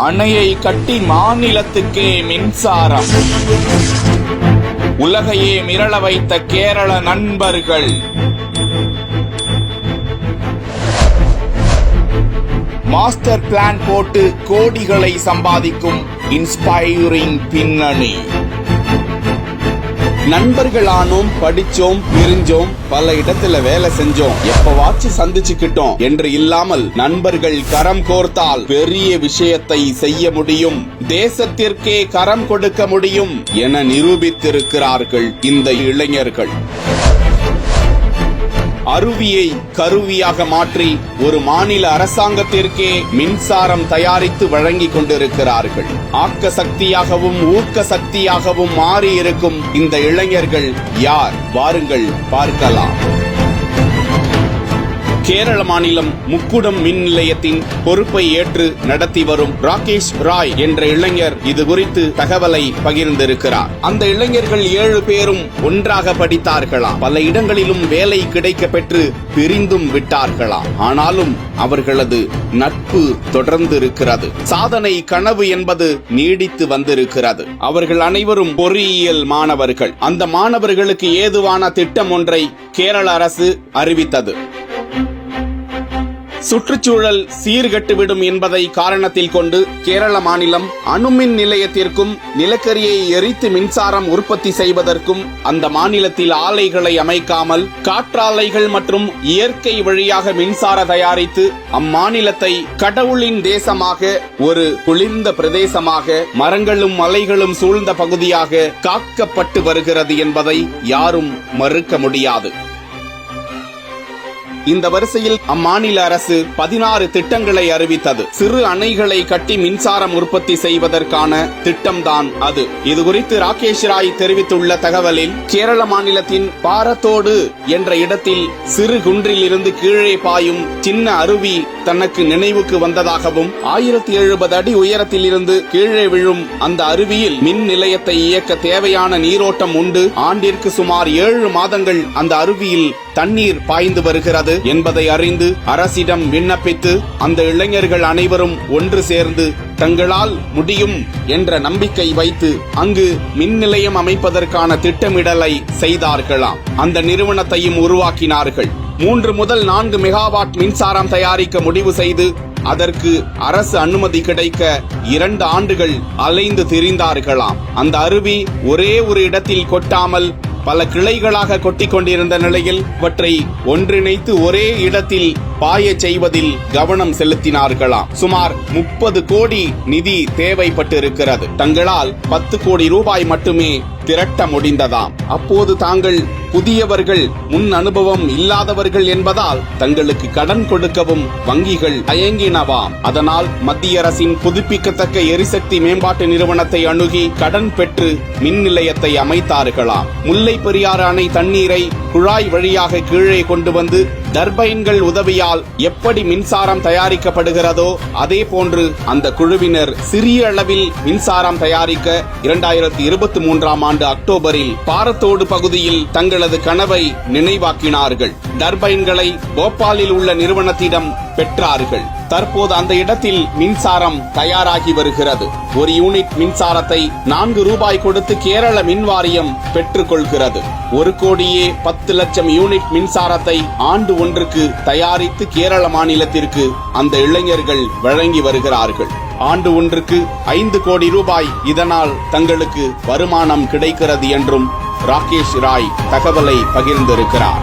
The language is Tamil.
அணையை கட்டி மாநிலத்துக்கே மின்சாரம். உலகையே மிரள வைத்த கேரள நண்பர்கள். மாஸ்டர் பிளான் போட்டு கோடிகளை சம்பாதிக்கும் இன்ஸ்பைரிங் பின்னணி. நண்பர்களானோம், படிச்சோம், பிரிஞ்சோம், பல இடத்துல வேலை செஞ்சோம், எப்பவாச்சும் சந்திச்சுக்கிட்டோம் என்று இல்லாமல் நண்பர்கள் கரம் கோர்த்தால் பெரிய விஷயத்தை செய்ய முடியும், தேசத்திற்கே கரம் கொடுக்க முடியும் என நிரூபித்திருக்கிறார்கள் இந்த இளைஞர்கள். அருவியை கருவியாக மாற்றி ஒரு மாநில அரசாங்கத்திற்கே மின்சாரம் தயாரித்து வழங்கிக் கொண்டிருக்கிறார்கள். ஆக்க சக்தியாகவும் ஊக்க சக்தியாகவும் மாறி இருக்கும் இந்த இளைஞர்கள் யார்? வாருங்கள் பார்க்கலாம். கேரள மாநிலம் முக்குடம் மின் நிலையத்தின் பொறுப்பை ஏற்று நடத்தி வரும் ராகேஷ் ராய் என்ற இளைஞர் இது குறித்து தகவலை பகிர்ந்திருக்கிறார். அந்த இளைஞர்கள் 7 பேரும் ஒன்றாக படித்தார்களாம். பல இடங்களிலும் வேலை கிடைக்க பெற்று பிரிந்தும் விட்டார்களாம். ஆனாலும் அவர்களது நட்பு தொடர்ந்து இருக்கிறது. சாதனை கனவு என்பது நீடித்து வந்திருக்கிறது. அவர்கள் அனைவரும் பொறியியல் மாணவர்கள். அந்த மாணவர்களுக்கு ஏதுவான திட்டம் ஒன்றை கேரள அரசு அறிவித்தது. சுற்றுச்சூழல் சீர்கெட்டுவிடும் என்பதை காரணத்தில் கொண்டு கேரள மாநிலம் அணுமின் நிலையத்திற்கும் நிலக்கரியை எரித்து மின்சாரம் உற்பத்தி செய்வதற்கும் அந்த மாநிலத்தில் ஆலைகளை அமைக்காமல் காற்றாலைகள் மற்றும் இயற்கை வழியாக மின்சார தயாரித்து அம்மாநிலத்தை கடவுளின் தேசமாக, ஒரு குளிர்ந்த பிரதேசமாக, மரங்களும் மலைகளும் சூழ்ந்த பகுதியாக காக்கப்பட்டு வருகிறது என்பதை யாரும் மறுக்க முடியாது. இந்த வரிசையில் அம்மாநில அரசு 16 திட்டங்களை அறிவித்தது. சிறு அணைகளை கட்டி மின்சாரம் உற்பத்தி செய்வதற்கான திட்டம்தான் அது. இதுகுறித்து ராகேஷ் ராய் தெரிவித்துள்ள தகவலில், கேரள மாநிலத்தின் பாரத்தோடு என்ற இடத்தில் சிறு குன்றில் இருந்து கீழே பாயும் சின்ன அருவி தனக்கு நினைவுக்கு வந்ததாகவும், 1070 அடி உயரத்தில் இருந்து கீழே விழும் அந்த அருவியில் மின் நிலையத்தை இயக்க தேவையான நீரோட்டம் உண்டு. ஆண்டிற்கு சுமார் 7 மாதங்கள் அந்த அருவியில் தண்ணீர் பாய்ந்து வருகிறது என்பதை அறிந்து அரசிடம் விண்ணப்பித்து அந்த இளைஞர்கள் அனைவரும் ஒன்று சேர்ந்து தங்களால் முடியும் என்ற நம்பிக்கை வைத்து அங்கு மின் நிலையம் அமைப்பதற்கான திட்டமிடலை செய்தார்களாம். அந்த நிறுவனத்தையும் உருவாக்கினார்கள். 3 முதல் 4 மெகாவாட் மின்சாரம் தயாரிக்க முடிவு செய்து அதற்கு அரசு அனுமதி கிடைக்க 2 ஆண்டுகள் அலைந்து திரிந்தார்களாம். அந்த அருவி ஒரே ஒரு இடத்தில் கொட்டாமல் பல கிளைகளாக கொட்டிக் கொண்டிருந்த நிலையில் அவற்றை ஒன்றிணைத்து ஒரே இடத்தில் பாய செய்வதில் கவனம் செலுத்தினார்களாம். சுமார் 30 கோடி நிதி தேவைப்பட்டிருக்கிறது. தங்களால் 10 கோடி ரூபாய் மட்டுமே திரட்ட முடிந்ததாம். அப்போது தாங்கள் புதியவர்கள், முன் அனுபவம் இல்லாதவர்கள் என்பதால் தங்களுக்கு கடன் கொடுக்கவும் வங்கிகள் தயங்கினவாம். அதனால் மத்திய அரசின் புதுப்பிக்கத்தக்க எரிசக்தி மேம்பாட்டு நிறுவனத்தை அணுகி கடன் பெற்று மின் நிலையத்தை அமைத்தார்களாம். முல்லை பெரியாறு அணை தண்ணீரை குழாய் வழியாக கீழே கொண்டு வந்து டர்பைன்கள் உதவியால் எப்படி மின்சாரம் தயாரிக்கப்படுகிறதோ அதே போன்று அந்த குழுவினர் சிறிய அளவில் மின்சாரம் தயாரிக்க 2023ஆம் ஆண்டு அக்டோபரில் பாரத்தோடு பகுதியில் தங்களது கனவை நினைவாக்கினார்கள். டர்பைன்களை போபாலில் உள்ள நிறுவனத்திடம் பெற்றார்கள். தற்போது அந்த இடத்தில் மின்சாரம் தயாராகி வருகிறது. ஒரு யூனிட் மின்சாரத்தை 4 ரூபாய் கொடுத்து கேரள மின் வாரியம் பெற்றுக் கொள்கிறது. 1 கோடியே 10 லட்சம் யூனிட் மின்சாரத்தை ஆண்டு ஒன்றுக்கு தயாரித்து கேரள மாநிலத்திற்கு அந்த இளைஞர்கள் வழங்கி வருகிறார்கள். ஆண்டு ஒன்றுக்கு 5 கோடி ரூபாய் இதனால் தங்களுக்கு வருமானம் கிடைக்கிறது என்றும் ராகேஷ் ராய் தகவலை பகிர்ந்திருக்கிறார்.